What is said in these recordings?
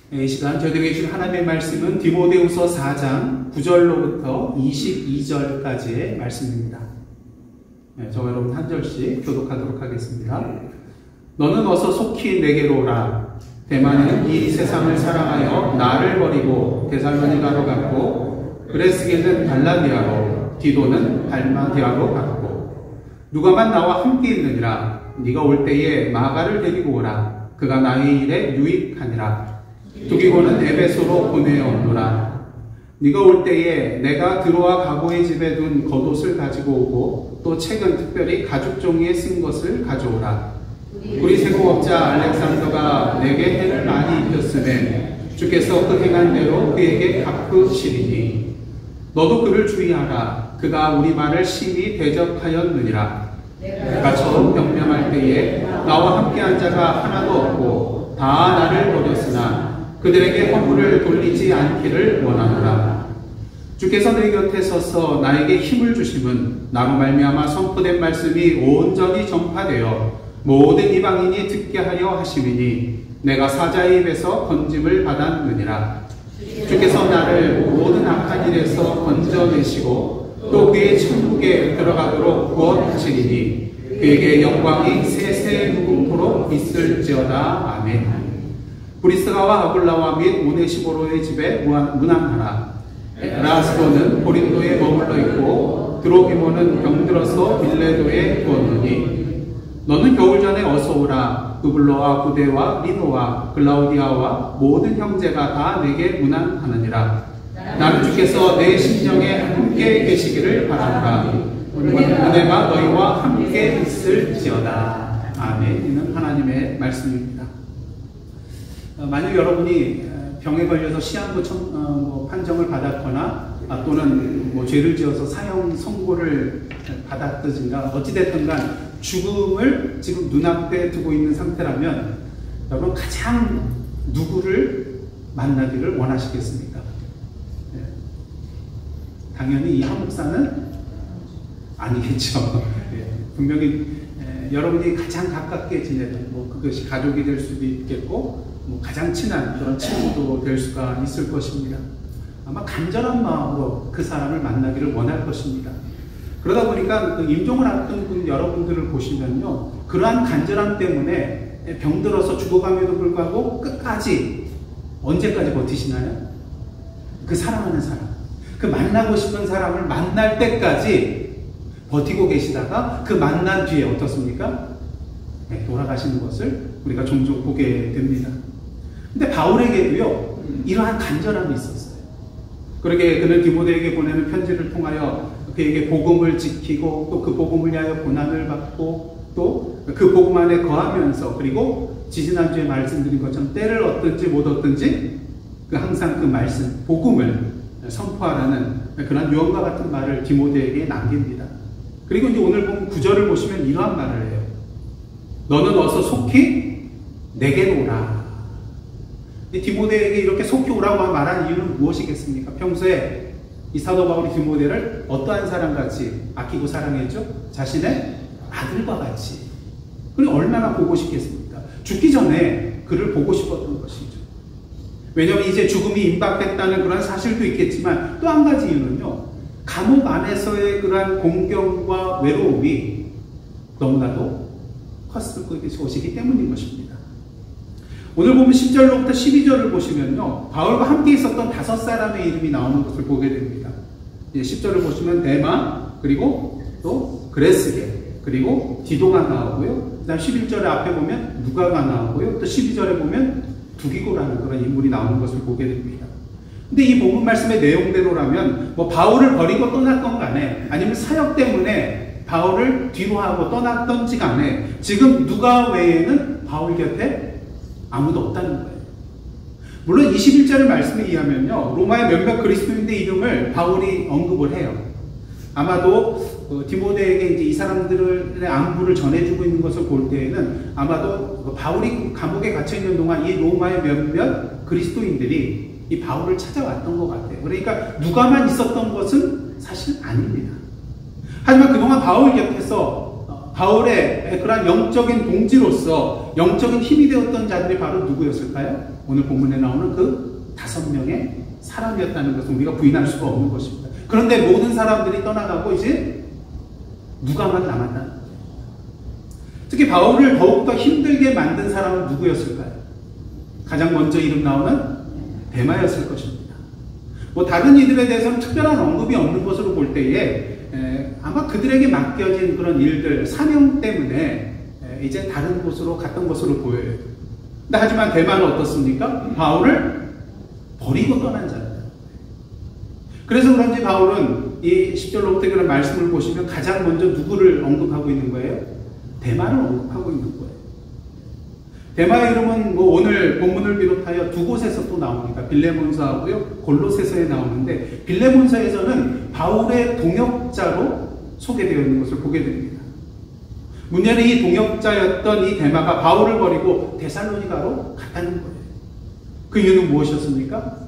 이 시간 저희들에게 주신 하나님의 말씀은 디모데후서 4장 9절로부터 22절까지의 말씀입니다. 저와 여러분 한 절씩 교독하도록 하겠습니다. 너는 어서 속히 내게로 오라. 대만은 이 세상을 사랑하여 나를 버리고 데살로니가로 갔고, 그레스게는 달라디아로, 디도는 달마디아로 갔고, 누가만 나와 함께 있느니라. 네가 올 때에 마가를 데리고 오라. 그가 나의 일에 유익하니라. 두기고는 에베소로 보내어오노라. 네가 올 때에 내가 드로아 가고의 집에 둔 겉옷을 가지고 오고, 또 책은 특별히 가죽 종이에 쓴 것을 가져오라. 우리 세공업자 알렉산더가 내게 해를 많이 입혔으면 주께서 그 행한 대로 그에게 갚으시리니, 너도 그를 주의하라. 그가 우리 말을 심히 대적하였느니라. 내가 처음 병명할 때에 나와 함께한 자가 하나도 없고 다 나를 버렸으나 그들에게 허물을 돌리지 않기를 원하노라. 주께서 내 곁에 서서 나에게 힘을 주심은 나로 말미암아 선포된 말씀이 온전히 전파되어 모든 이방인이 듣게 하려 하심이니, 내가 사자의 입에서 건짐을 받았느니라. 주께서 나를 모든 악한 일에서 건져내시고 또 그의 천국에 들어가도록 구원하시리니, 그에게 영광이 세세 무궁토록 있을지어다. 아멘. 브리스가와 아굴라와 및 오네시보로의 집에 문안하라. 에라스도는 고린도에 머물러 있고 드로피모는 병들어서 밀레도에 두었느니, 너는 겨울 전에 어서 오라. 부블로와 구데와 리노와 글라우디아와 모든 형제가 다 내게 문안하느니라. 나는 주께서 내 심령에 함께 계시기를 바라노라. 은혜가 너희와 함께 있을지어다. 아멘. 이는 하나님의 말씀입니다. 만약 여러분이 병에 걸려서 시한부 판정을 받았거나 또는 죄를 지어서 사형 선고를 받았든가 어찌됐든 간 죽음을 지금 눈앞에 두고 있는 상태라면 여러분 가장 누구를 만나기를 원하시겠습니까? 당연히 이 한목사는 아니겠죠. 분명히 여러분이 가장 가깝게 지내던 그것이 가족이 될 수도 있겠고 가장 친한 그런 친구도 될 수가 있을 것입니다. 아마 간절한 마음으로 그 사람을 만나기를 원할 것입니다. 그러다 보니까 그 임종을 앞둔 분 여러분들을 보시면요, 그러한 간절함 때문에 병들어서 죽어감에도 불구하고 끝까지 언제까지 버티시나요? 그 사랑하는 사람, 그 만나고 싶은 사람을 만날 때까지 버티고 계시다가 그 만난 뒤에 어떻습니까? 돌아가시는 것을 우리가 종종 보게 됩니다. 근데 바울에게도요, 이러한 간절함이 있었어요. 그러게 그는 디모데에게 보내는 편지를 통하여 그에게 복음을 지키고 또 그 복음을 위하여 고난을 받고 또 그 복음 안에 거하면서, 그리고 지지난주에 말씀드린 것처럼 때를 얻든지 못 얻든지 항상 그 말씀, 복음을 선포하라는 그런 유언과 같은 말을 디모데에게 남깁니다. 그리고 이제 오늘 보면 9절을 보시면 이러한 말을 해요. 너는 어서 속히 내게로 오라. 디모데에게 이렇게 속히 오라고 말한 이유는 무엇이겠습니까? 평소에 이 사도 바울이 디모데를 어떠한 사람같이 아끼고 사랑했죠? 자신의 아들과 같이. 그리고 얼마나 보고 싶겠습니까? 죽기 전에 그를 보고 싶었던 것이죠. 왜냐하면 이제 죽음이 임박했다는 그런 사실도 있겠지만 또 한 가지 이유는요, 감옥 안에서의 그러한 공경과 외로움이 너무나도 컸을 것이기 때문인 것입니다. 오늘 보면 10절로부터 12절을 보시면요, 바울과 함께 있었던 5사람의 이름이 나오는 것을 보게 됩니다. 10절을 보시면 데마, 그리고 또 그레스게, 그리고 디도가 나오고요. 그 다음 11절에 앞에 보면 누가가 나오고요. 또 12절에 보면 두기고라는 그런 인물이 나오는 것을 보게 됩니다. 근데 이 본문 말씀의 내용대로라면 바울을 버리고 떠났건 간에, 아니면 사역 때문에 바울을 뒤로 하고 떠났던지 간에 지금 누가 외에는 바울 곁에 아무도 없다는 거예요. 물론 21절의 말씀에 의하면요, 로마의 몇몇 그리스도인의 이름을 바울이 언급을 해요. 아마도 디모데에게 이제 이 사람들의 안부를 전해주고 있는 것을 볼 때에는 아마도 바울이 감옥에 갇혀있는 동안 이 로마의 몇몇 그리스도인들이 이 바울을 찾아왔던 것 같아요. 그러니까 누가만 있었던 것은 사실 아닙니다. 하지만 그동안 바울 곁에서 바울의 그러한 영적인 동지로서 영적인 힘이 되었던 자들이 바로 누구였을까요? 오늘 본문에 나오는 그 5명의 사람이었다는 것은 우리가 부인할 수가 없는 것입니다. 그런데 모든 사람들이 떠나가고 이제 누가만 남았다는 거예요. 특히 바울을 더욱더 힘들게 만든 사람은 누구였을까요? 가장 먼저 이름 나오는 데마였을 것입니다. 뭐 다른 이들에 대해서는 특별한 언급이 없는 것으로 볼 때에 아마 그들에게 맡겨진 그런 일들, 사명 때문에 이제 다른 곳으로 갔던 것으로 보여요. 근데 하지만 데마는 어떻습니까? 바울을 버리고 떠난 자입니다. 그래서 그런지 바울은 이 10절로부터 그런 말씀을 보시면 가장 먼저 누구를 언급하고 있는 거예요? 데마를 언급하고 있는 거예요. 데마의 이름은 뭐 오늘 본문을 비롯하여 두 곳에서 또 나옵니다. 빌레몬서하고요, 골로새서에 나오는데 빌레몬서에서는 바울의 동역자로 소개되어 있는 것을 보게 됩니다. 문제는 이 동역자였던 이 데마가 바울을 버리고 데살로니가로 갔다는 거예요. 그 이유는 무엇이었습니까?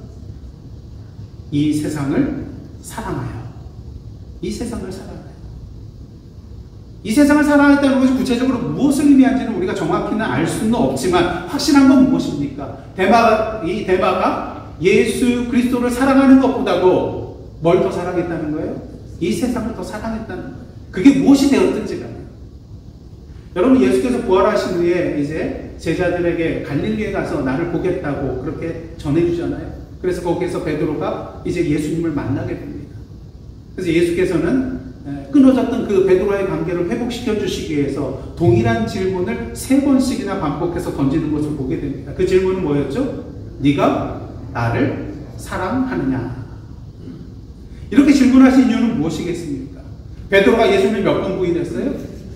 이 세상을 사랑하여. 이 세상을 사랑하여. 이 세상을 사랑했다는 것이 구체적으로 무엇을 의미하는지는 우리가 정확히는 알 수는 없지만 확실한 건 무엇입니까? 이 데마가 예수 그리스도를 사랑하는 것보다도 뭘 더 사랑했다는 거예요? 이 세상을 더 사랑했다는 거예요. 그게 무엇이 되었든지 간에. 여러분, 예수께서 부활하신 후에 이제 제자들에게 갈릴리에 가서 나를 보겠다고 그렇게 전해주잖아요. 그래서 거기에서 베드로가 이제 예수님을 만나게 됩니다. 그래서 예수께서는 끊어졌던 그 베드로와의 관계를 회복시켜 주시기 위해서 동일한 질문을 3번씩이나 반복해서 던지는 것을 보게 됩니다. 그 질문은 뭐였죠? 네가 나를 사랑하느냐? 이렇게 질문하신 이유는 무엇이겠습니까? 베드로가 예수님을 몇 번 부인했어요?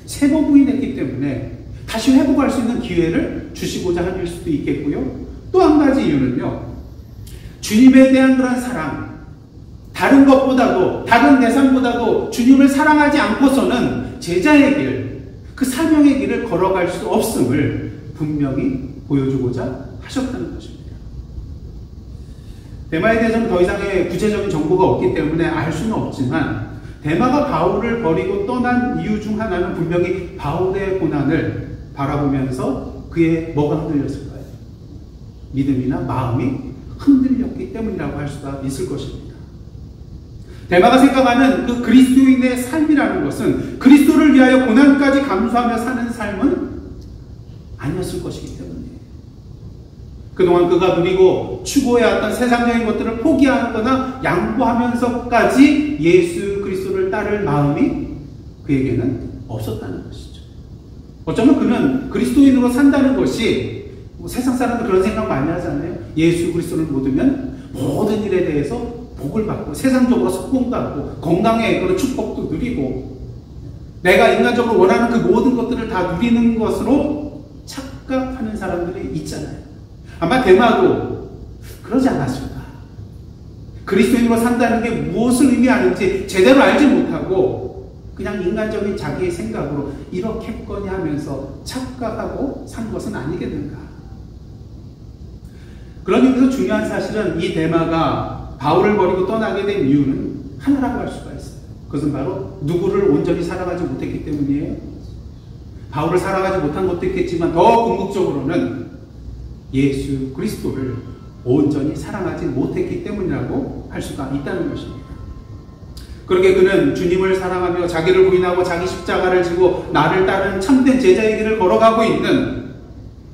3번 부인했기 때문에 다시 회복할 수 있는 기회를 주시고자 할 수도 있겠고요. 또 한 가지 이유는요, 주님에 대한 그런 사랑, 다른 것보다도, 다른 대상보다도 주님을 사랑하지 않고서는 제자의 길, 그 사명의 길을 걸어갈 수 없음을 분명히 보여주고자 하셨다는 것입니다. 데마에 대해서는 더 이상의 구체적인 정보가 없기 때문에 알 수는 없지만 데마가 바울을 버리고 떠난 이유 중 하나는 분명히 바울의 고난을 바라보면서 그의 뭐가 흔들렸을까요? 믿음이나 마음이 흔들렸기 때문이라고 할 수가 있을 것입니다. 데마가 생각하는 그 그리스도인의 삶이라는 것은 그리스도를 위하여 고난까지 감수하며 사는 삶은 아니었을 것이기 때문이에요. 그동안 그가 누리고 추구해왔던 세상적인 것들을 포기하거나 양보하면서까지 예수 그리스도를 따를 마음이 그에게는 없었다는 것이죠. 어쩌면 그는 그리스도인으로 산다는 것이, 세상 사람들 그런 생각 많이 하잖아요. 예수 그리스도를 믿으면 모든 일에 대해서 복을 받고 세상적으로 성공도 하고 건강의 그런 축복도 누리고 내가 인간적으로 원하는 그 모든 것들을 다 누리는 것으로 착각하는 사람들이 있잖아요. 아마 데마도 그러지 않았을까. 그리스도인으로 산다는 게 무엇을 의미하는지 제대로 알지 못하고 그냥 인간적인 자기의 생각으로 이렇게거니 하면서 착각하고 산 것은 아니겠는가. 그런 의미에서 중요한 사실은 이 데마가 바울을 버리고 떠나게 된 이유는 하나라고 할 수가 있어요. 그것은 바로 누구를 온전히 사랑하지 못했기 때문이에요. 바울을 사랑하지 못한 것도 있겠지만 더 궁극적으로는 예수 그리스도를 온전히 사랑하지 못했기 때문이라고 할 수가 있다는 것입니다. 그렇게 그는 주님을 사랑하며 자기를 부인하고 자기 십자가를 지고 나를 따르는 참된 제자의 길을 걸어가고 있는,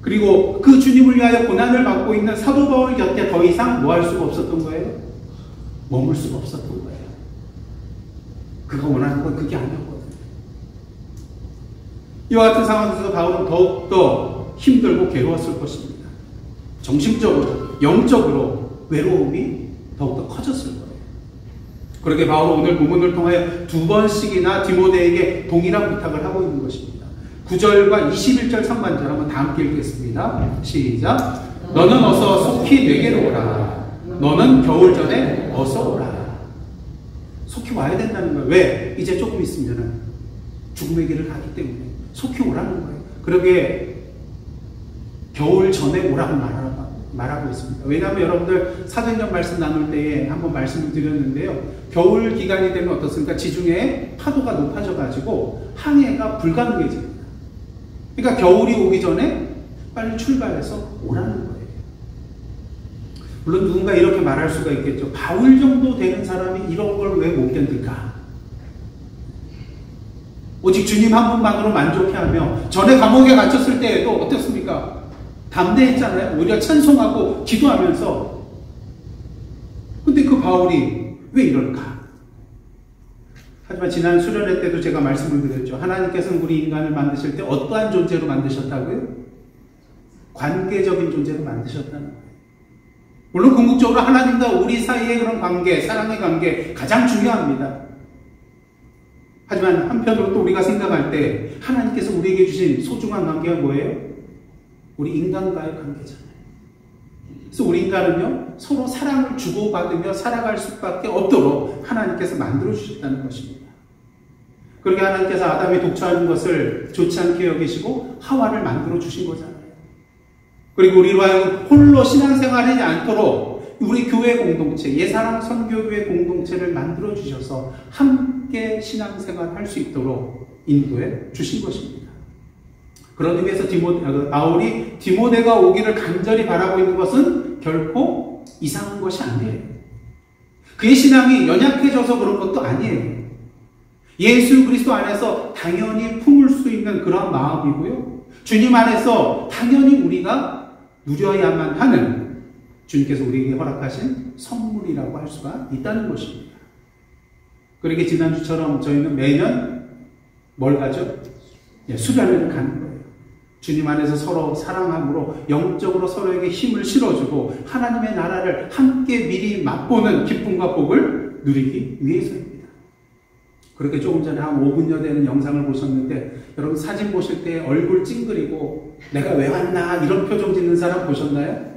그리고 그 주님을 위하여 고난을 받고 있는 사도 바울 곁에 더 이상 뭐 할 수가 없었던 거예요? 머물 수가 없었던 거예요. 그가 원하는 건 그게 아니었거든요. 이와 같은 상황에서 바울은 더욱더 힘들고 괴로웠을 것입니다. 정신적으로, 영적으로 외로움이 더욱더 커졌을 거예요. 그렇게 바울은 오늘 본문을 통하여 2번씩이나 디모데에게 동일한 부탁을 하고 있는 것입니다. 9절과 21절 상반절 한번 다 함께 읽겠습니다. 시작. 너는 어서 속히 내게로 오라. 너는 겨울 전에 어서 오라. 속히 와야 된다는 거예요. 왜? 이제 조금 있으면 죽음의 길을 가기 때문에 속히 오라는 거예요. 그러게 겨울 전에 오라고 말하라고 합니다. 말하고 있습니다. 왜냐하면 여러분들 사도행전 말씀 나눌 때에 한번 말씀을 드렸는데요. 겨울 기간이 되면 어떻습니까? 지중해 파도가 높아져가지고 항해가 불가능해집니다. 그러니까 겨울이 오기 전에 빨리 출발해서 오라는 거예요. 물론 누군가 이렇게 말할 수가 있겠죠. 바울 정도 되는 사람이 이런 걸 왜 못 견딜까? 오직 주님 한 분만으로 만족해하며 전에 감옥에 갇혔을 때에도 어떻습니까? 담대했잖아요. 오히려 찬송하고 기도하면서. 근데 그 바울이 왜 이럴까? 하지만 지난 수련회 때도 제가 말씀을 드렸죠. 하나님께서는 우리 인간을 만드실 때 어떠한 존재로 만드셨다고요? 관계적인 존재로 만드셨다는 거예요. 물론 궁극적으로 하나님과 우리 사이의 그런 관계, 사랑의 관계 가장 중요합니다. 하지만 한편으로 또 우리가 생각할 때 하나님께서 우리에게 주신 소중한 관계가 뭐예요? 우리 인간과의 관계잖아요. 그래서 우리 인간은요, 서로 사랑을 주고받으며 살아갈 수밖에 없도록 하나님께서 만들어 주셨다는 것입니다. 그렇게 하나님께서 아담이 독처하는 것을 좋지 않게 여기시고 하와를 만들어 주신 거잖아요. 그리고 우리로 하여금 홀로 신앙생활하지 않도록 우리 교회 공동체, 예사랑 선교교회 공동체를 만들어 주셔서 함께 신앙생활 할 수 있도록 인도해 주신 것입니다. 그런 의미에서 바울이 디모데가 오기를 간절히 바라고 있는 것은 결코 이상한 것이 아니에요. 그의 신앙이 연약해져서 그런 것도 아니에요. 예수 그리스도 안에서 당연히 품을 수 있는 그런 마음이고요. 주님 안에서 당연히 우리가 누려야만 하는 주님께서 우리에게 허락하신 선물이라고 할 수가 있다는 것입니다. 그러게 지난주처럼 저희는 매년 뭘 가죠? 수련회를 가는 거예요. 주님 안에서 서로 사랑함으로 영적으로 서로에게 힘을 실어주고 하나님의 나라를 함께 미리 맛보는 기쁨과 복을 누리기 위해서입니다. 그렇게 조금 전에 한 5분여 되는 영상을 보셨는데 여러분 사진 보실 때 얼굴 찡그리고 내가 왜 왔나 이런 표정 짓는 사람 보셨나요?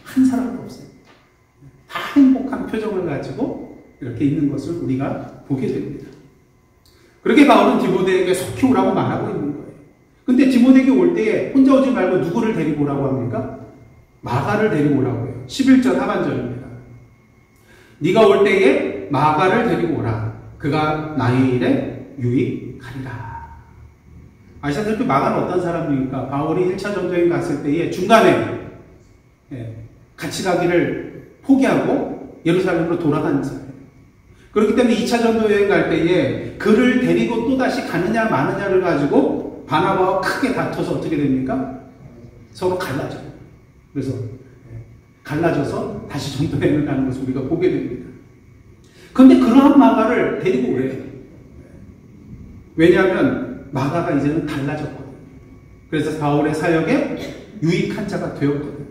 한 사람도 없어요. 다 행복한 표정을 가지고 이렇게 있는 것을 우리가 보게 됩니다. 그렇게 바울은 디모데에게 속히 오라고 말하고 있는 거예요. 근데 디모데에게 올 때에 혼자 오지 말고 누구를 데리고 오라고 합니까? 마가를 데리고 오라고 해요. 11절 하반절입니다. 네가 올 때에 마가를 데리고 오라. 그가 나의 일에 유익하리라. 아시다시피 마가는 어떤 사람입니까? 바울이 1차 전도여행 갔을 때에 중간에 같이 가기를 포기하고 예루살렘으로 돌아가는 사람. 그렇기 때문에 2차 전도여행 갈 때에 그를 데리고 또다시 가느냐 마느냐를 가지고 바나바와 크게 다퉈서 어떻게 됩니까? 서로 갈라져요. 그래서 갈라져서 다시 전도여행을 가는 것을 우리가 보게 됩니다. 그런데 그러한 마가를 데리고 오래요. 왜냐하면 마가가 이제는 달라졌거든요. 그래서 바울의 사역에 유익한 자가 되었거든요.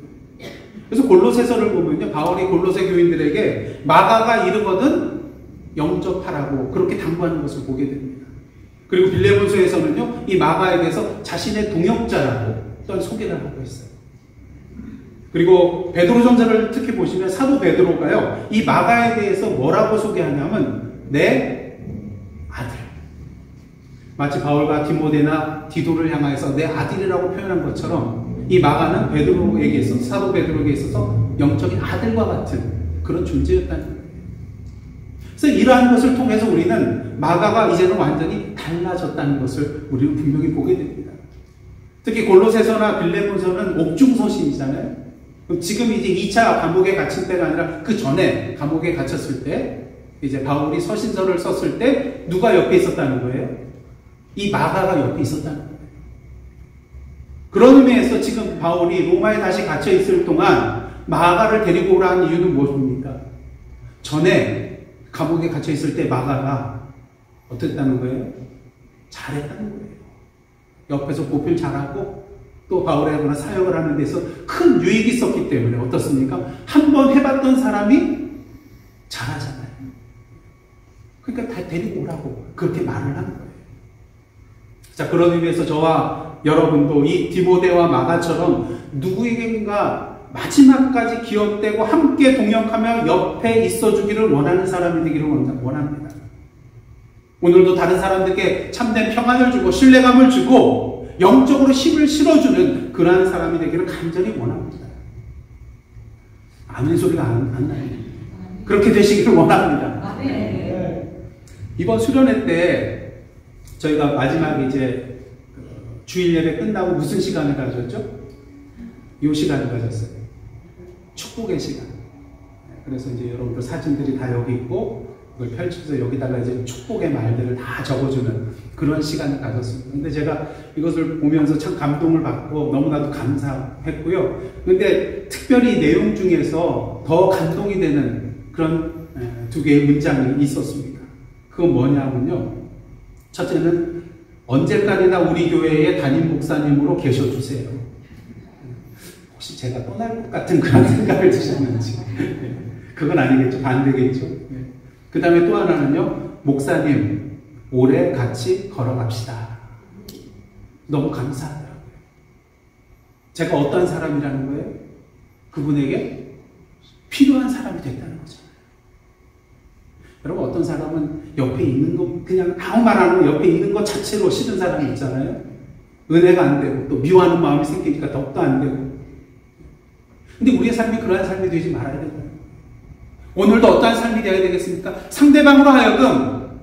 그래서 골로새서를 보면요, 바울이 골로새 교인들에게 마가가 이르거든 영접하라고 그렇게 당부하는 것을 보게 됩니다. 그리고 빌레몬서에서는요, 이 마가에 대해서 자신의 동역자라고 또한 소개를 하고 있어요. 그리고 베드로전서를 특히 보시면 사도 베드로가요, 이 마가에 대해서 뭐라고 소개하냐면 내 아들. 마치 바울과 디모데나 디도를 향해서 내 아들이라고 표현한 것처럼 이 마가는 베드로에게 있어서, 사도 베드로에게 있어서 영적인 아들과 같은 그런 존재였다는 거예요. 그래서 이러한 것을 통해서 우리는 마가가 이제는 완전히 달라졌다는 것을 우리는 분명히 보게 됩니다. 특히 골로새서나 빌레몬서는 옥중서신이잖아요. 지금 이제 2차 감옥에 갇힌 때가 아니라 그 전에 감옥에 갇혔을 때 이제 바울이 서신서를 썼을 때 누가 옆에 있었다는 거예요? 이 마가가 옆에 있었다는 거예요. 그런 의미에서 지금 바울이 로마에 다시 갇혀 있을 동안 마가를 데리고 오라는 이유는 무엇입니까? 전에 감옥에 갇혀 있을 때 마가가 어땠다는 거예요? 잘했다는 거예요. 옆에서 보필 잘하고 또 바울의 그런 사역을 하는 데서 큰 유익이 있었기 때문에 어떻습니까? 한번 해봤던 사람이 잘하잖아요. 그러니까 다 데리고 오라고 그렇게 말을 하는 거예요. 자, 그런 의미에서 저와 여러분도 이 디모데와 마가처럼 누구에게인가 마지막까지 기억되고 함께 동역하며 옆에 있어주기를 원하는 사람이 되기를 원합니다. 오늘도 다른 사람들에게 참된 평안을 주고 신뢰감을 주고 영적으로 힘을 실어주는 그러한 사람이 되기를 간절히 원합니다. 아멘 소리가 안 나요. 그렇게 되시기를 원합니다. 이번 수련회 때 저희가 마지막에 이제 주일 예배 끝나고 무슨 시간을 가졌죠? 이 시간을 가졌어요. 축복의 시간. 그래서 이제 여러분들 사진들이 다 여기 있고 그걸 펼쳐서 여기다가 이제 축복의 말들을 다 적어주는 그런 시간을 가졌습니다. 근데 제가 이것을 보면서 참 감동을 받고 너무나도 감사했고요. 근데 특별히 내용 중에서 더 감동이 되는 그런 두 개의 문장이 있었습니다. 그건 뭐냐면요. 첫째는 언제까지나 우리 교회의 담임 목사님으로 계셔주세요. 혹시 제가 떠날 것 같은 그런 생각을 드셨는지. 그건 아니겠죠. 반대겠죠. 그 다음에 또 하나는요. 목사님, 오래 같이 걸어갑시다. 너무 감사하더라고요. 제가 어떤 사람이라는 거예요? 그분에게 필요한 사람이 됐다는 거죠. 여러분, 어떤 사람은 옆에 있는 거, 그냥 아무 말 안 하고 옆에 있는 것 자체로 싫은 사람이 있잖아요. 은혜가 안 되고, 또 미워하는 마음이 생기니까 더욱더 안 되고. 근데 우리의 삶이 그러한 삶이 되지 말아야 된다. 오늘도 어떠한 삶이 되어야 되겠습니까? 상대방으로 하여금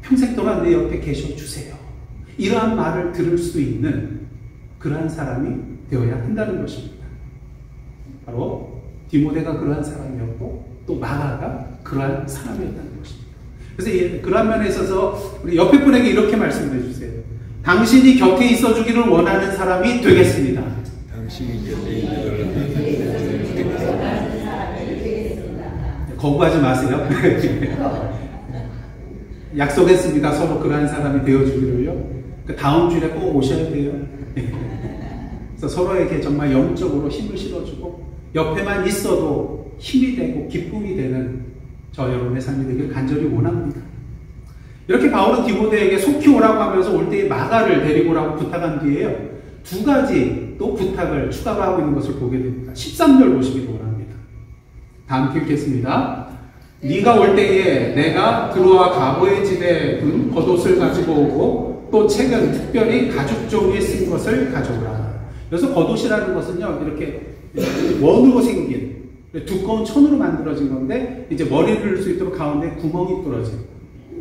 평생 동안 내 옆에 계셔주세요. 이러한 말을 들을 수 있는 그러한 사람이 되어야 한다는 것입니다. 바로 디모데가 그러한 사람이었고 또 마가가 그러한 사람이었다는 것입니다. 그래서 그러한 면에 있어서 우리 옆에 분에게 이렇게 말씀해 주세요. 당신이 곁에 있어 주기를 원하는 사람이 되겠습니다. 당신이 곁에 있는 거부하지 마세요. 약속했습니다. 서로 그러한 사람이 되어주기를요. 그 다음 주에 꼭 오셔야 돼요. 그래서 서로에게 정말 영적으로 힘을 실어주고 옆에만 있어도 힘이 되고 기쁨이 되는 저 여러분의 삶이 되기를 간절히 원합니다. 이렇게 바울은 디모데에게 속히 오라고 하면서 올 때에 마가를 데리고 오라고 부탁한 뒤에요. 두 가지 또 부탁을 추가로 하고 있는 것을 보게 됩니다. 13절 보시기를 원합니다. 다 함께 읽겠습니다. 네가 올 때에 내가 드로아 가보의 집에 둔 겉옷을 가지고 오고 또 책은 특별히 가죽 종이에 쓴 것을 가져오라. 그래서 겉옷이라는 것은요, 이렇게 원으로 생긴 두꺼운 천으로 만들어진 건데 이제 머리를 넣을 수 있도록 가운데 구멍이 뚫어진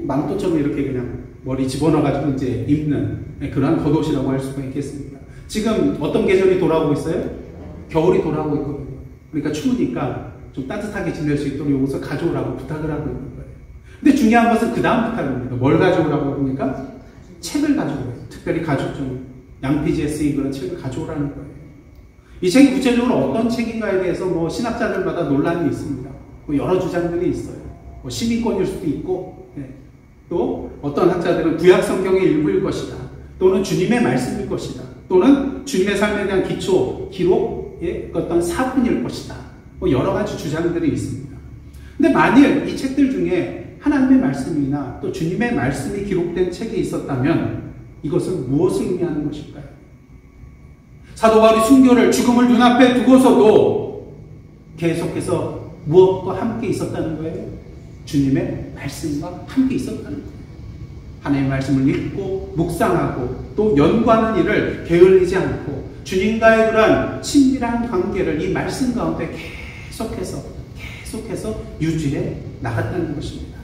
망토처럼 이렇게 그냥 머리 집어넣어가지고 이제 입는 그러한 겉옷이라고 할 수가 있겠습니다. 지금 어떤 계절이 돌아오고 있어요? 겨울이 돌아오고 있거든요. 그러니까 추우니까 좀 따뜻하게 지낼 수 있도록 이것을 가져오라고 부탁을 하고 있는 거예요. 근데 중요한 것은 그 다음 부탁입니다. 뭘 가져오라고 합니까? 책을 가져오래요. 특별히 가죽 종 양피지에 쓰인 그런 책을 가져오라는 거예요. 이 책이 구체적으로 어떤 책인가에 대해서 신학자들마다 논란이 있습니다. 여러 주장들이 있어요. 시민권일 수도 있고, 또 어떤 학자들은 구약 성경의 일부일 것이다. 또는 주님의 말씀일 것이다. 또는 주님의 삶에 대한 기록의 어떤 사본일 것이다. 여러 가지 주장들이 있습니다. 근데 만일 이 책들 중에 하나님의 말씀이나 또 주님의 말씀이 기록된 책이 있었다면 이것은 무엇을 의미하는 것일까요? 사도 바울이 순교를 죽음을 눈앞에 두고서도 계속해서 무엇과 함께 있었다는 거예요? 주님의 말씀과 함께 있었다는 거예요. 하나님의 말씀을 읽고 묵상하고 또 연구하는 일을 게을리지 않고 주님과의 그러한 친밀한 관계를 이 말씀 가운데 계속해서 유지해 나갔다는 것입니다.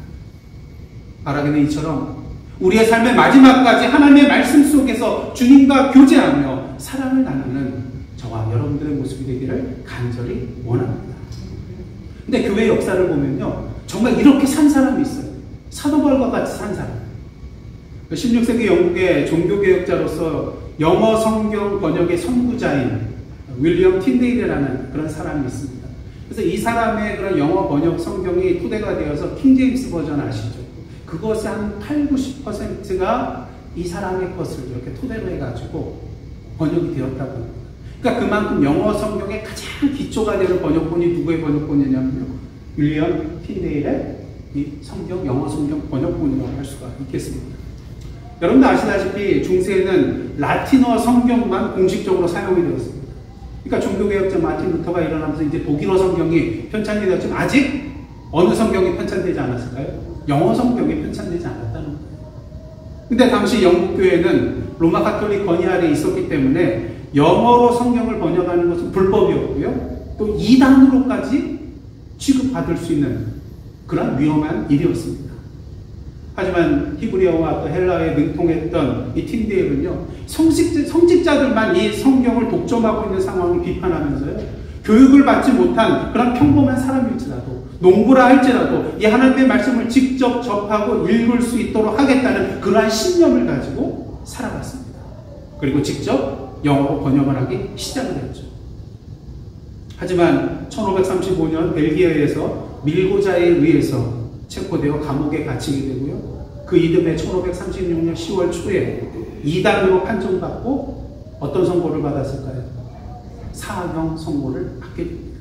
바라기는 이처럼 우리의 삶의 마지막까지 하나님의 말씀 속에서 주님과 교제하며 사랑을 나누는 저와 여러분들의 모습이 되기를 간절히 원합니다. 근데 교회 역사를 보면요, 정말 이렇게 산 사람이 있어요. 사도 바울과 같이 산 사람. 16세기 영국의 종교개혁자로서 영어 성경 번역의 선구자인 윌리엄 틴데일이라는 그런 사람이 있습니다. 그래서 이 사람의 그런 영어 번역 성경이 토대가 되어서 킹제임스 버전 아시죠? 그것의 한 80~90%가 이 사람의 것을 이렇게 토대로 해가지고 번역이 되었다고 합니다. 그러니까 그만큼 영어 성경의 가장 기초가 되는 번역본이 누구의 번역본이냐면요, 윌리엄 틴데일의 이 성경, 영어 성경 번역본이라고 할 수가 있겠습니다. 여러분도 아시다시피 중세에는 라틴어 성경만 공식적으로 사용이 되었습니다. 그러니까 종교개혁자 마틴 루터가 일어나면서 이제 독일어 성경이 편찬이 되었지만 아직 어느 성경이 편찬되지 않았을까요? 영어 성경이 편찬되지 않았다는 거예요. 근데 당시 영국 교회는 로마 가톨릭 건의 아래 있었기 때문에 영어로 성경을 번역하는 것은 불법이었고요. 또 이단으로까지 취급받을 수 있는 그런 위험한 일이었습니다. 하지만 히브리어와 또 헬라어에 능통했던 이 틴데일은요, 성직자들만 이 성경을 독점하고 있는 상황을 비판하면서요, 교육을 받지 못한 그런 평범한 사람일지라도, 농부라 할지라도 이 하나님의 말씀을 직접 접하고 읽을 수 있도록 하겠다는 그러한 신념을 가지고 살아갔습니다. 그리고 직접 영어로 번역을 하기 시작을 했죠. 하지만 1535년 벨기에에서 밀고자에 의해서 체포되어 감옥에 갇히게 되고요. 그 이듬해 1536년 10월 초에 이단으로 판정받고 어떤 선고를 받았을까요? 사형 선고를 받게 됩니다.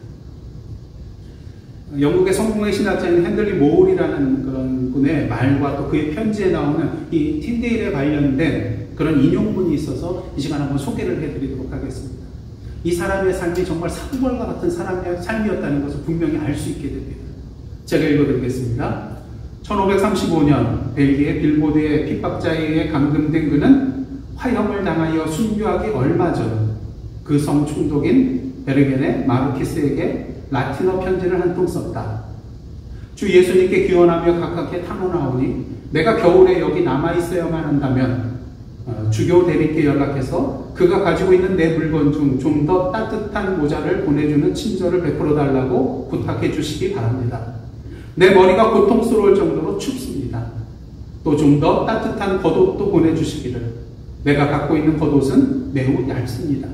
영국의 성공의 신학자인 핸들리 모울이라는 그런 분의 말과 또 그의 편지에 나오는 이 틴데일에 관련된 그런 인용문이 있어서 이 시간 한번 소개를 해드리도록 하겠습니다. 이 사람의 삶이 정말 사부벌과 같은 사람의 삶이었다는 것을 분명히 알 수 있게 됩니다. 제가 읽어드리겠습니다. 1535년 벨기에 빌보드의 핍박자에 의해 감금된 그는 화형을 당하여 순교하기 얼마 전 그 성 총독인 베르겐의 마르키스에게 라틴어 편지를 한 통 썼다. 주 예수님께 기원하며 가깝게 탐험하오니 내가 겨울에 여기 남아있어야만 한다면 주교 대리께 연락해서 그가 가지고 있는 내 물건 중 좀 더 따뜻한 모자를 보내주는 친절을 베풀어 달라고 부탁해 주시기 바랍니다. 내 머리가 고통스러울 정도로 춥습니다. 또 좀 더 따뜻한 겉옷도 보내주시기를. 내가 갖고 있는 겉옷은 매우 얇습니다.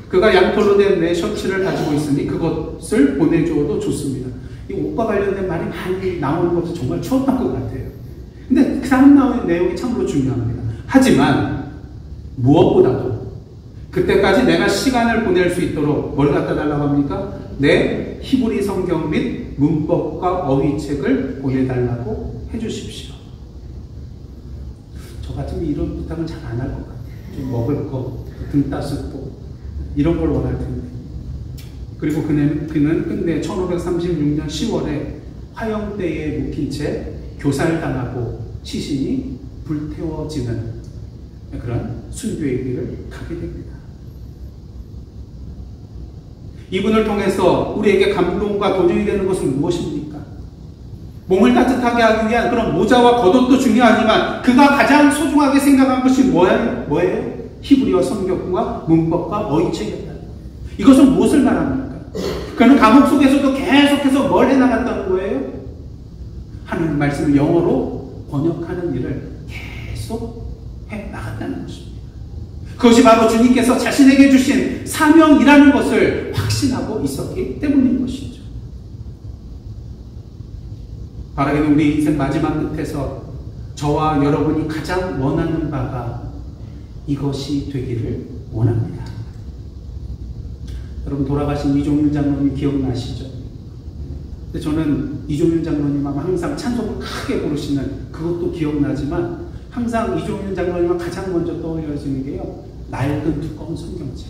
그가 양털로 된 내 셔츠를 가지고 있으니 그것을 보내주어도 좋습니다. 이 옷과 관련된 말이 많이 나오는 것도 정말 추웠던 것 같아요. 근데 그 다음 나오는 내용이 참으로 중요합니다. 하지만 무엇보다도 그때까지 내가 시간을 보낼 수 있도록 뭘 갖다 달라고 합니까? 내 히브리 성경 및 문법과 어휘책을 보내달라고 해주십시오. 저 같으면 이런 부탁은 잘 안 할 것 같아요. 좀 먹을 거, 등 따숩고 이런 걸 원할 텐데. 그리고 그는 끝내 1536년 10월에 화형대에 묵힌 채 교살당하고 시신이 불태워지는 그런 순교의 길을 가게 됩니다. 이분을 통해서 우리에게 감동과 도전이 되는 것은 무엇입니까? 몸을 따뜻하게 하기 위한 그런 모자와 겉옷도 중요하지만 그가 가장 소중하게 생각한 것이 뭐예요? 히브리어 성경과 문법과 어휘책이었다는 거예요. 이것은 무엇을 말합니까? 그는 감옥 속에서도 계속해서 뭘 해나갔다는 거예요? 하나님 말씀을 영어로 번역하는 일을 계속 해나갔다는 것입니다. 그것이 바로 주님께서 자신에게 주신 사명이라는 것을 확신하고 있었기 때문인 것이죠. 바라기는 우리 인생 마지막 끝에서 저와 여러분이 가장 원하는 바가 이것이 되기를 원합니다. 여러분 돌아가신 이종윤 장로님 기억나시죠? 근데 저는 이종윤 장로님하고 항상 찬송을 크게 부르시는 그것도 기억나지만 항상 이종윤 장로님과 가장 먼저 떠올려지는 게요, 낡은 두꺼운 성경책.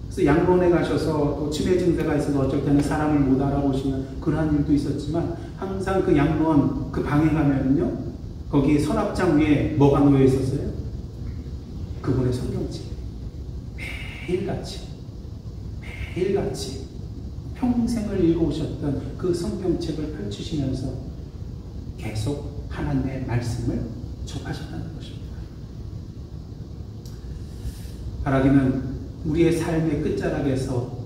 그래서 양론에 가셔서 또 치매 증세가 있어서 어쩔 때는 사람을 못 알아보시는 그러한 일도 있었지만 항상 그 양론 그 방에 가면요, 거기 서랍장 위에 뭐가 놓여 있었어요? 그분의 성경책. 매일같이 평생을 읽어오셨던 그 성경책을 펼치시면서 계속 하나님의 말씀을 접하셨다는 것입니다. 바라기는 우리의 삶의 끝자락에서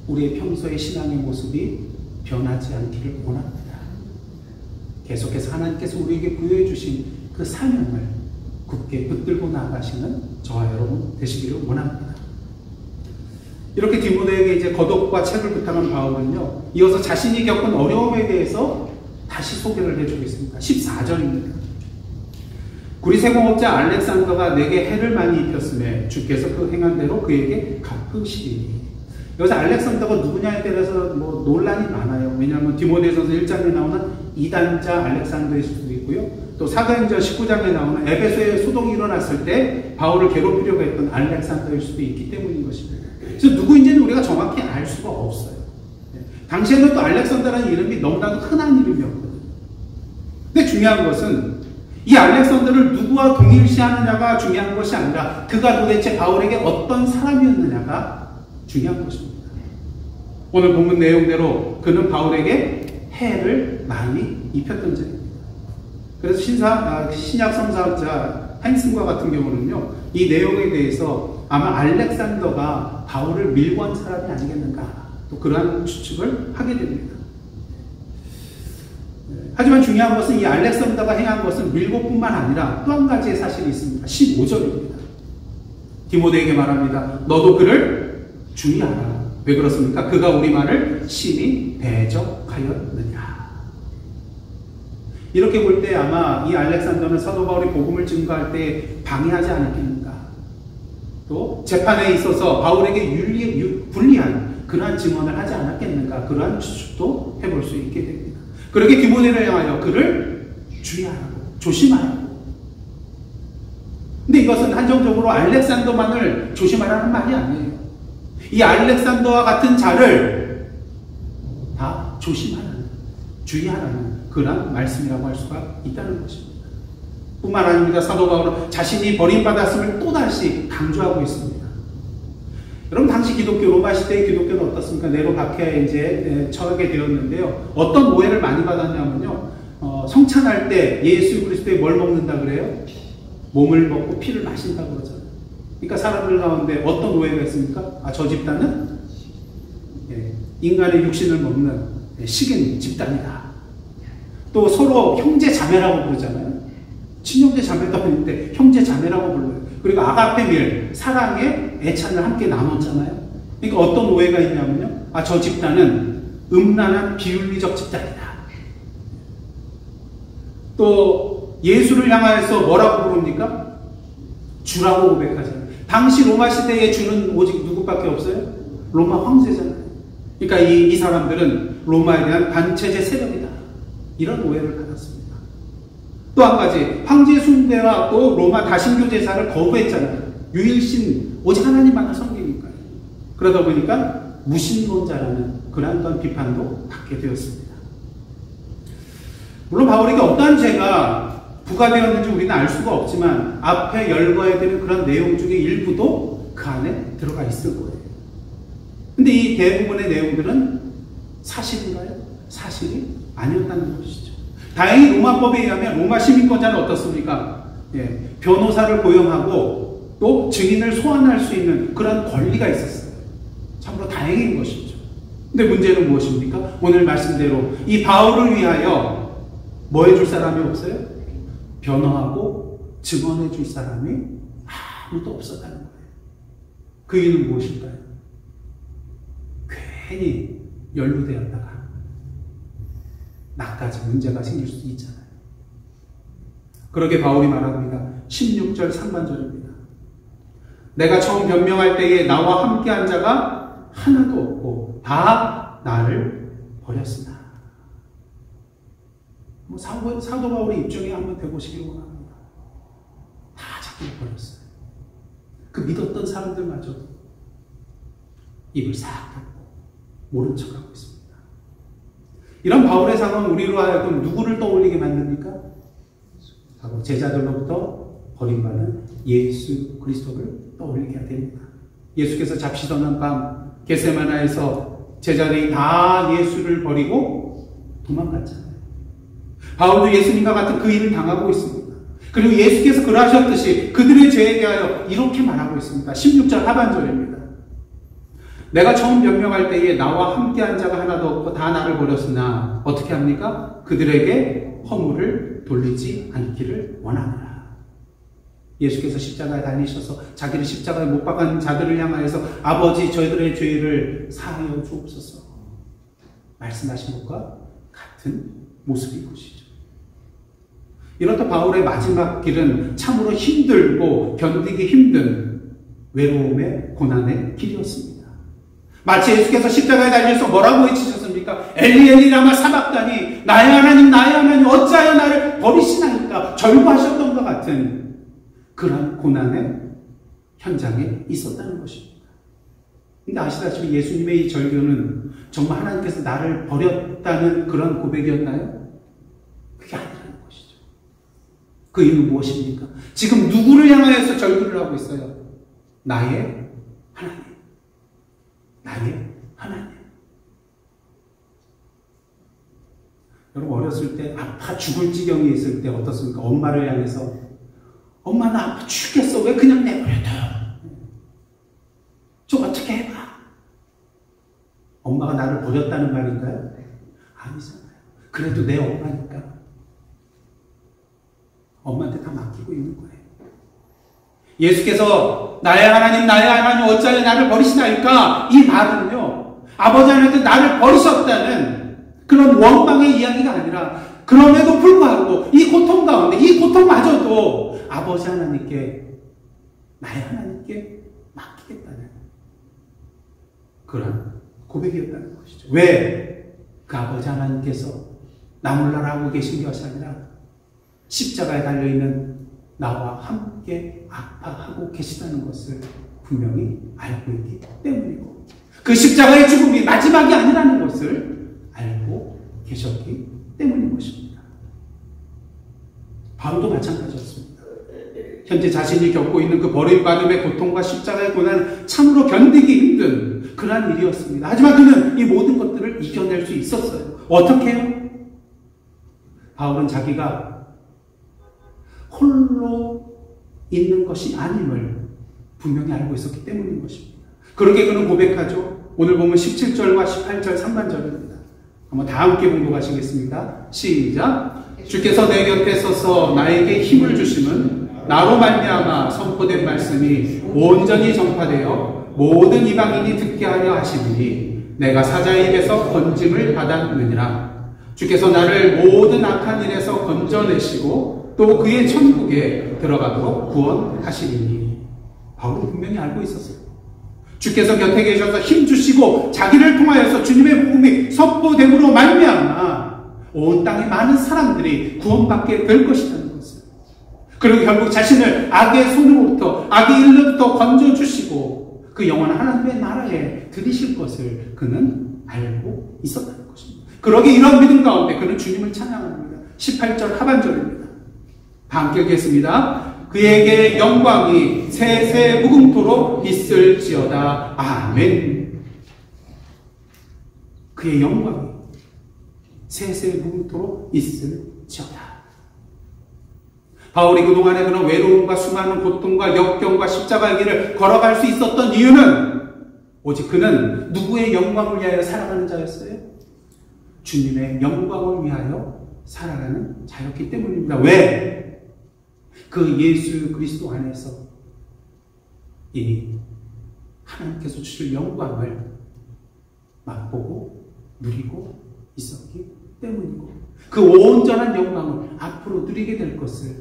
우리의 평소의 신앙의 모습이 변하지 않기를 원합니다. 계속해서 하나님께서 우리에게 부여해 주신 그 사명을 굳게 붙들고 나아가시는 저와 여러분 되시기를 원합니다. 이렇게 디모데에게 이제 겉옷과 책을 부탁한 바울은요, 이어서 자신이 겪은 어려움에 대해서 다시 소개를 해주고 있습니다. 14절입니다. 구리세공업자 알렉산더가 내게 해를 많이 입혔음에 주께서 그 행한 대로 그에게 갚으시리니. 여기서 알렉산더가 누구냐에 따라서 뭐 논란이 많아요. 왜냐하면 디모데전서 1장에 나오는 이단자 알렉산더일 수도 있고요. 또 사도행전 19장에 나오는 에베소에 소동이 일어났을 때 바울을 괴롭히려고 했던 알렉산더일 수도 있기 때문인 것입니다. 그래서 누구인지는 우리가 정확히 알 수가 없어요. 당시에는 또 알렉산더라는 이름이 너무나도 흔한 이름이었거든요. 근데 중요한 것은 이 알렉산더를 누구와 동일시하느냐가 중요한 것이 아니라 그가 도대체 바울에게 어떤 사람이었느냐가 중요한 것입니다. 오늘 본문 내용대로 그는 바울에게 해를 많이 입혔던 자입니다. 그래서 신약 성사학자 한슨과 같은 경우는요, 이 내용에 대해서 아마 알렉산더가 바울을 밀고 한 사람이 아니겠는가, 또 그러한 추측을 하게 됩니다. 하지만 중요한 것은 이 알렉산더가 행한 것은 밀고뿐만 아니라 또 한 가지의 사실이 있습니다. 15절입니다. 디모데에게 말합니다. 너도 그를 주의하라. 왜 그렇습니까? 그가 우리 말을 심히 대적하였느냐. 이렇게 볼 때 아마 이 알렉산더는 사도 바울이 복음을 증거할 때 방해하지 않았겠는가. 또 재판에 있어서 바울에게 불리한 그러한 증언을 하지 않았겠는가. 그러한 추측도 해볼 수 있게 됩니다. 그렇게 디모데를 향하여 그를 주의하라고, 조심하라고. 근데 이것은 한정적으로 알렉산더만을 조심하라는 말이 아니에요. 이 알렉산더와 같은 자를 다 조심하라는, 주의하라는 그런 말씀이라고 할 수가 있다는 것입니다. 뿐만 아닙니다. 사도 바울은 자신이 버림받았음을 또다시 강조하고 있습니다. 여러분, 당시 기독교, 로마 시대의 기독교는 어떻습니까? 네로 박해에 이제 처하게 되었는데요. 어떤 오해를 많이 받았냐면요. 성찬할 때 예수 그리스도에 뭘 먹는다 그래요? 몸을 먹고 피를 마신다 그러잖아요. 그러니까 사람들 가운데 어떤 오해가 있습니까? 아, 저 집단은 인간의 육신을 먹는 식인 집단이다. 또 서로 형제 자매라고 부르잖아요. 친형제 자매도 아닌데 형제 자매라고 불러요. 그리고 아가페밀, 사랑의 애찬을 함께 나눴잖아요. 그러니까 어떤 오해가 있냐면요. 아, 저 집단은 음란한 비윤리적 집단이다. 또 예수를 향하여서 뭐라고 부릅니까? 주라고 고백하잖아요. 당시 로마 시대의 주는 오직 누구밖에 없어요? 로마 황제잖아요. 그러니까 이 사람들은 로마에 대한 반체제 세력이다. 이런 오해를 받았습니다. 또 한 가지, 황제 숭배와 또 로마 다신교 제사를 거부했잖아요. 유일신, 오직 하나님만을 섬기니까요. 그러다 보니까 무신론자라는 그런 비판도 받게 되었습니다. 물론 바울에게 어떠한 죄가 부과되었는지 우리는 알 수가 없지만 앞에 열거해야 되는 그런 내용 중에 일부도 그 안에 들어가 있을 거예요. 근데 이 대부분의 내용들은 사실인가요? 사실이 아니었다는 것이죠. 다행히 로마법에 의하면 로마 시민권자는 어떻습니까? 변호사를 고용하고 또 증인을 소환할 수 있는 그런 권리가 있었어요. 참으로 다행인 것이죠. 근데 문제는 무엇입니까? 오늘 말씀대로 이 바울을 위하여 뭐 해줄 사람이 없어요? 변호하고 증언해 줄 사람이 아무도 없었다는 거예요. 그 이유는 무엇일까요? 괜히 연루되었다가 나까지 문제가 생길 수도 있잖아요. 그렇게 바울이 말합니다. 16절 상반절입니다. 내가 처음 변명할 때에 나와 함께한 자가 하나도 없고 다 나를 버렸으나. 사도 바울의 입장에 한번 되보시기를 원합니다. 다 자기를 버렸어요. 그 믿었던 사람들마저도 입을 싹 닫고 모른 척하고 있습니다. 이런 바울의 상황은 우리로 하여금 누구를 떠올리게 만듭니까? 바로 제자들로부터 버림받은 예수 그리스도를 떠올리게 됩니다. 예수께서 잡시 떠난 밤 겟세마나에서 제자들이 다 예수를 버리고 도망갔잖아요. 바울도 예수님과 같은 그 일을 당하고 있습니다. 그리고 예수께서 그러하셨듯이 그들의 죄에 대하여 이렇게 말하고 있습니다. 16절 하반절입니다. 내가 처음 변명할 때에 나와 함께한 자가 하나도 없고 다 나를 버렸으나 어떻게 합니까? 그들에게 허물을 돌리지 않기를 원하노라. 예수께서 십자가에 달리셔서 자기를 십자가에 못 박은 자들을 향하여서 아버지 저희들의 죄를 사하여 주옵소서 말씀하신 것과 같은 모습인 것이죠. 이렇다 바울의 마지막 길은 참으로 힘들고 견디기 힘든 외로움의 고난의 길이었습니다. 마치 예수께서 십자가에 달려서 뭐라고 외치셨습니까? 엘리 엘리 라마 사박다니 나의 하나님 어찌하여 나를 버리시나이까 절구하셨던 것 같은 그런 고난의 현장에 있었다는 것입니다. 근데 아시다시피 예수님의 이 절규는 정말 하나님께서 나를 버렸다는 그런 고백이었나요? 그게 아니라는 것이죠. 그 이유는 무엇입니까? 지금 누구를 향하여서 절규를 하고 있어요? 나의 하나님. 다 죽을 지경에 있을 때 어떻습니까? 엄마를 향해서 엄마 나 아파 죽겠어. 왜 그냥 내버려둬요? 좀 어떻게 해봐. 엄마가 나를 버렸다는 말인가요? 아니잖아요. 그래도 내 엄마니까 엄마한테 다 맡기고 있는 거예요. 예수께서 나의 하나님 어찌하여 나를 버리시나이까? 이 말은요, 아버지 하나님께서 나를 버리셨다는 그런 원망의 이야기가 아니라, 그럼에도 불구하고 이 고통 가운데, 이 고통마저도 아버지 하나님께, 나의 하나님께 맡기겠다는 그런 고백이었다는 것이죠. 왜? 그 아버지 하나님께서 나 몰라라 하고 계신 것이 아니라 십자가에 달려있는 나와 함께 아파하고 계시다는 것을 분명히 알고 있기 때문이고, 그 십자가의 죽음이 마지막이 아니라는 것을 알고 계셨기 때문인 것입니다. 바울도 마찬가지였습니다. 현재 자신이 겪고 있는 그 버림받음의 고통과 십자가의 고난을 참으로 견디기 힘든 그러한 일이었습니다. 하지만 그는 이 모든 것들을 이겨낼 수 있었어요. 어떻게 해요? 바울은 자기가 홀로 있는 것이 아님을 분명히 알고 있었기 때문인 것입니다. 그렇게 그는 고백하죠. 오늘 보면 17절과 18절 상반절입니다. 한번 다 함께 봉독하시겠습니다. 시작. 주께서 내 곁에 서서 나에게 힘을 주심은 나로 말미암아 선포된 말씀이 온전히 전파되어 모든 이방인이 듣게 하려 하시니 내가 사자의 입에서 건짐을 받았느니라. 주께서 나를 모든 악한 일에서 건져내시고 또 그의 천국에 들어가도록 구원하시리니. 바울은 분명히 알고 있었어요. 주께서 곁에 계셔서 힘주시고 자기를 통하여서 주님의 복음이 선포됨으로 말미암아 온 땅의 많은 사람들이 구원받게 될 것이라는 것을, 그리고 결국 자신을 악의 손으로부터, 악의 일로부터 건져주시고 그 영원한 하나님의 나라에 들이실 것을 그는 알고 있었다는 것입니다. 그러기에 이런 믿음 가운데 그는 주님을 찬양합니다. 18절 하반절입니다. 다 함께 읽겠습니다. 그에게 영광이 세세 무궁토록 있을지어다. 아멘. 그의 영광이 세세 무궁토록 있을지어다. 바울이 그동안의 그런 외로움과 수많은 고통과 역경과 십자가의 길을 걸어갈 수 있었던 이유는 오직 그는 누구의 영광을 위하여 살아가는 자였어요? 주님의 영광을 위하여 살아가는 자였기 때문입니다. 왜? 그 예수 그리스도 안에서 이 하나님께서 주실 영광을 맛보고 누리고 있었기 때문이고, 그 온전한 영광을 앞으로 누리게 될 것을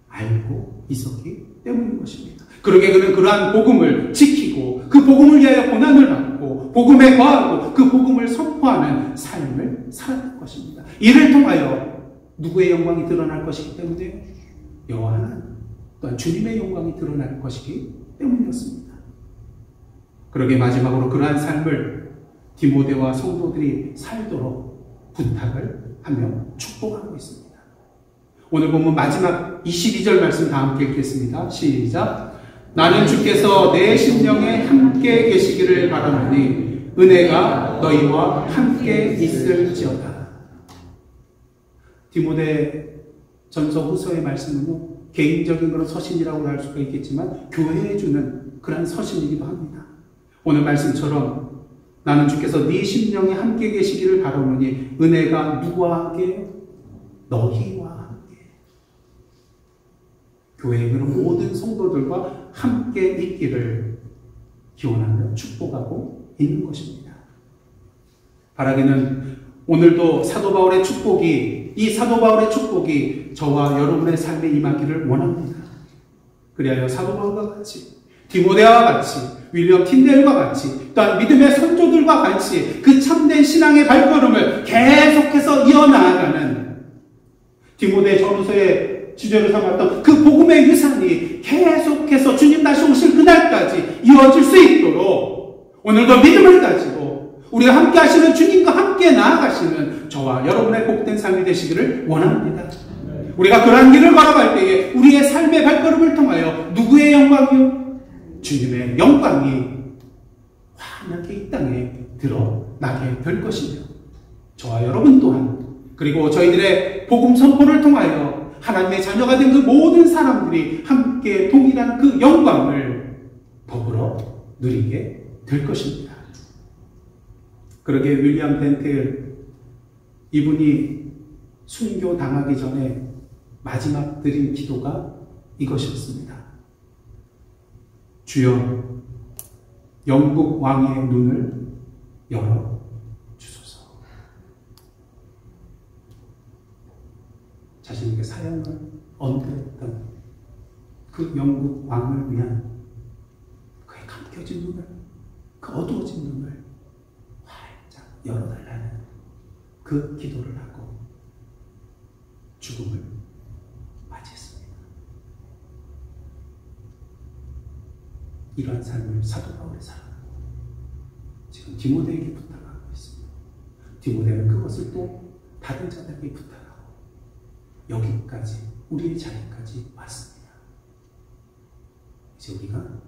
알고 있었기 때문인 것입니다. 그러게 그는 그러한 복음을 지키고 그 복음을 위하여 고난을 받고 복음에 거하고 그 복음을 선포하는 삶을 살았던 것입니다. 이를 통하여 누구의 영광이 드러날 것이기 때문에 여호와 하나님 또한 주님의 영광이 드러날 것이기 때문이었습니다. 그러게 마지막으로 그러한 삶을 디모데와 성도들이 살도록 부탁을 하며 축복하고 있습니다. 오늘 보면 마지막 22절 말씀 다 함께 읽겠습니다. 시작. 나는 주께서 내 심령에 함께 계시기를 바라노니 은혜가 너희와 함께 있을지어다. 디모데 전서 후서의 말씀은 개인적인 그런 서신이라고 할 수가 있겠지만 교회에 주는 그런 서신이기도 합니다. 오늘 말씀처럼 나는 주께서 네 심령에 함께 계시기를 바라노니 은혜가 누구와 함께? 너희와 함께. 교회의 그런 모든 성도들과 함께 있기를 기원하며 축복하고 있는 것입니다. 바라기는 오늘도 사도 바울의 축복이, 이 사도 바울의 축복이 저와 여러분의 삶에 임하기를 원합니다. 그리하여 사도 바울과 같이, 디모데와 같이, 윌리엄 틴델과 같이, 또한 믿음의 선조들과 같이 그 참된 신앙의 발걸음을 계속해서 이어나가는, 디모데 전후서의 주제로 삼았던 그 복음의 유산이 계속해서 주님 다시 오실 그날까지 이어질 수 있도록 오늘도 믿음을 가지고 우리가 함께 하시는 주님과 함께 나아가시는 저와 여러분의 복된 삶이 되시기를 원합니다. 우리가 그러한 길을 걸어갈 때에 우리의 삶의 발걸음을 통하여 누구의 영광이요? 주님의 영광이 환하게 이 땅에 드러나게 될 것이며 저와 여러분 또한 그리고 저희들의 복음 선포를 통하여 하나님의 자녀가 된 그 모든 사람들이 함께 동일한 그 영광을 더불어 누리게 될 것입니다. 그러게 윌리엄 벤테일, 이분이 순교 당하기 전에 마지막 드린 기도가 이것이었습니다. 주여, 영국 왕의 눈을 열어 주소서. 자신에게 사형을 언도했던 그 영국 왕을 위한 그의 감겨진 눈을, 그 어두워진 눈을 활짝 열어달라는 그 기도를 하고 죽음을 맞이했습니다. 이러한 삶을 사도 바울이 살아가고 지금 디모데에게 부탁하고 있습니다. 디모데는 그것을 또 다른 자들에게 부탁하고 여기까지, 우리의 자리까지 왔습니다. 이제 우리가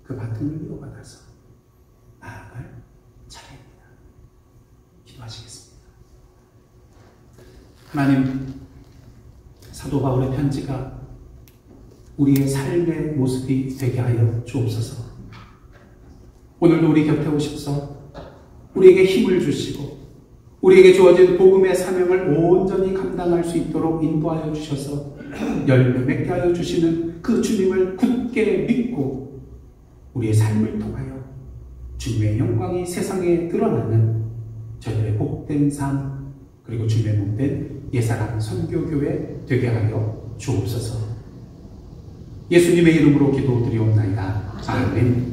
그 바통을 이어받아서 나아갈 차례입니다. 기도하시겠습니다. 하나님, 사도 바울의 편지가 우리의 삶의 모습이 되게 하여 주옵소서. 오늘도 우리 곁에 오셔서 우리에게 힘을 주시고 우리에게 주어진 복음의 사명을 온전히 감당할 수 있도록 인도하여 주셔서 열매 맺게 하여 주시는 그 주님을 굳게 믿고 우리의 삶을 통하여 주님의 영광이 세상에 드러나는 저희들의 복된 삶, 그리고 주님의 몸된 예사람 선교교회 되게 하여 주옵소서. 예수님의 이름으로 기도드리옵나이다. 아멘.